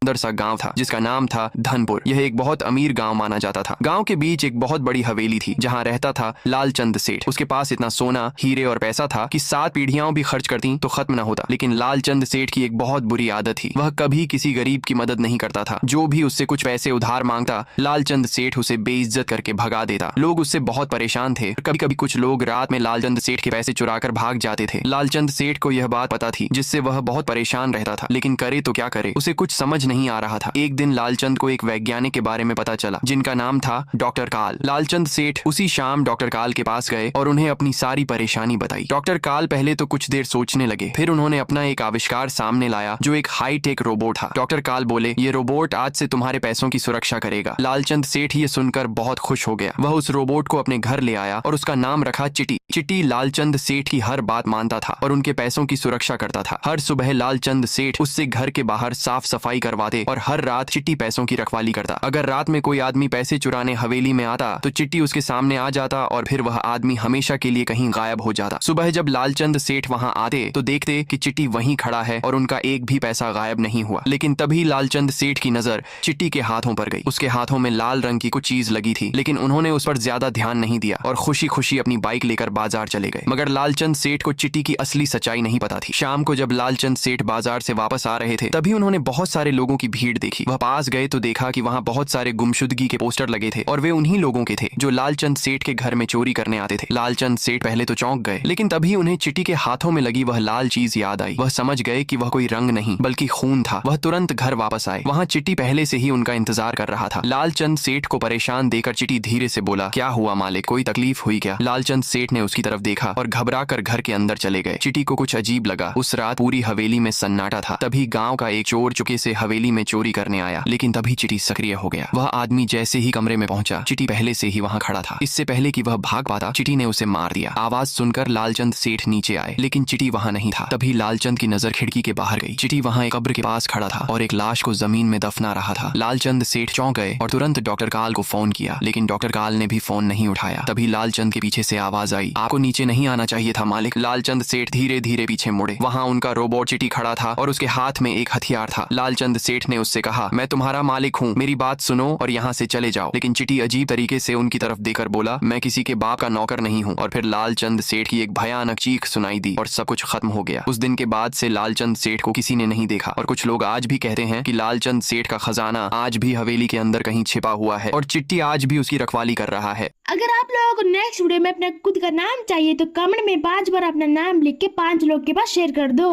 सुंदर सा गांव था जिसका नाम था धनपुर। यह एक बहुत अमीर गांव माना जाता था। गांव के बीच एक बहुत बड़ी हवेली थी जहां रहता था लालचंद सेठ। उसके पास इतना सोना, हीरे और पैसा था कि 7 पीढ़ियां भी खर्च करती तो खत्म न होता। लेकिन लालचंद सेठ की एक बहुत बुरी आदत थी, वह कभी किसी गरीब की मदद नहीं करता था। जो भी उससे कुछ पैसे उधार मांगता, लालचंद सेठ उसे बेइज्जत करके भगा देता। लोग उससे बहुत परेशान थे। कभी कभी कुछ लोग रात में लालचंद सेठ के पैसे चुराकर भाग जाते थे। लालचंद सेठ को यह बात पता थी, जिससे वह बहुत परेशान रहता था। लेकिन करे तो क्या करे, उसे कुछ समझ नहीं आ रहा था। एक दिन लालचंद को एक वैज्ञानिक के बारे में पता चला जिनका नाम था डॉक्टर काल। लालचंद सेठ उसी शाम डॉक्टर काल के पास गए और उन्हें अपनी सारी परेशानी बताई। डॉक्टर काल पहले तो कुछ देर सोचने लगे, फिर उन्होंने अपना एक आविष्कार सामने लाया जो एक हाईटेक रोबोट था। डॉक्टर काल बोले, ये रोबोट आज से तुम्हारे पैसों की सुरक्षा करेगा। लालचंद सेठ ये सुनकर बहुत खुश हो गया। वह उस रोबोट को अपने घर ले आया और उसका नाम रखा चिट्टी। चिट्टी लालचंद सेठ की हर बात मानता था और उनके पैसों की सुरक्षा करता था। हर सुबह लालचंद सेठ उससे घर के बाहर साफ सफाई करवाते और हर रात चिट्टी पैसों की रखवाली करता। अगर रात में कोई आदमी पैसे चुराने हवेली में आता तो चिट्टी उसके सामने आ जाता और फिर वह आदमी हमेशा के लिए कहीं गायब हो जाता। सुबह जब लालचंद सेठ वहां आते तो देखते कि चिट्टी वहीं खड़ा है और उनका एक भी पैसा गायब नहीं हुआ। लेकिन तभी लालचंद सेठ की नजर चिट्टी के हाथों पर गई। उसके हाथों में लाल रंग की कुछ चीज लगी थी, लेकिन उन्होंने उस पर ज्यादा ध्यान नहीं दिया और खुशी खुशी अपनी बाइक लेकर बाजार चले गए। मगर लालचंद सेठ को चिट्टी की असली सच्चाई नहीं पता थी। शाम को जब लालचंद सेठ बाजार से वापस आ रहे थे तभी उन्होंने बहुत सारे लोगों की भीड़ देखी। वह पास गए तो देखा कि वहां बहुत सारे गुमशुदगी के पोस्टर लगे थे और वे उन्हीं लोगों के थे जो लालचंद सेठ के घर में चोरी करने आते थे। लालचंद सेठ पहले तो चौंक गए, लेकिन तभी उन्हें चिट्टी के हाथों में लगी वह लाल चीज याद आई। वह समझ गए कि वह कोई रंग नहीं बल्कि खून था। वह तुरंत घर वापस आए। वहां चिट्टी पहले से ही उनका इंतजार कर रहा था। लालचंद सेठ को परेशान देखकर चिट्टी धीरे से बोला, क्या हुआ मालिक, कोई तकलीफ हुई क्या? लालचंद सेठ ने उसकी तरफ देखा और घबरा कर घर के अंदर चले गए। चिट्टी को कुछ अजीब लगा। उस रात पूरी हवेली में सन्नाटा था। तभी गांव का एक चोर चुपके से हवेली में चोरी करने आया, लेकिन तभी चिट्टी सक्रिय हो गया। वह आदमी जैसे ही कमरे में पहुंचा, चिट्टी पहले से ही वहां खड़ा था। इससे पहले कि वह भाग पाता, चिट्टी ने उसे मार दिया। आवाज सुनकर लालचंद सेठ नीचे आए, लेकिन चिट्टी वहां नहीं था। तभी लालचंद की नजर खिड़की के बाहर गई। चिट्टी वहां एक कब्र के पास खड़ा था और एक लाश को जमीन में दफना रहा था। लालचंद सेठ चौंक गए और तुरंत डॉक्टर काल को फोन किया, लेकिन डॉक्टर काल ने भी फोन नहीं उठाया। तभी लालचंद के पीछे से आवाज आई, आपको नीचे नहीं आना चाहिए था मालिक। लालचंद सेठ धीरे धीरे पीछे मुड़े। वहां उनका रोबोट चिट्टी खड़ा था और उसके हाथ में एक हथियार था। लालचंद सेठ ने उससे कहा, मैं तुम्हारा मालिक हूँ, मेरी बात सुनो और यहाँ से चले जाओ। लेकिन चिट्टी अजीब तरीके से उनकी तरफ देकर बोला, मैं किसी के बाप का नौकर नहीं हूँ। और फिर लालचंद सेठ की एक भयानक चीख सुनाई दी और सब कुछ खत्म हो गया। उस दिन के बाद से लालचंद सेठ को किसी ने नहीं देखा और कुछ लोग आज भी कहते हैं कि लालचंद सेठ का खजाना आज भी हवेली के अंदर कहीं छिपा हुआ है और चिट्टी आज भी उसकी रखवाली कर रहा है। अगर आप लोगों को नेक्स्ट वीडियो में अपना खुद का नाम चाहिए तो कमेंट में 5 बार अपना नाम लिख के 5 लोग के पास शेयर कर दो।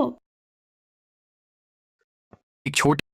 एक छोटे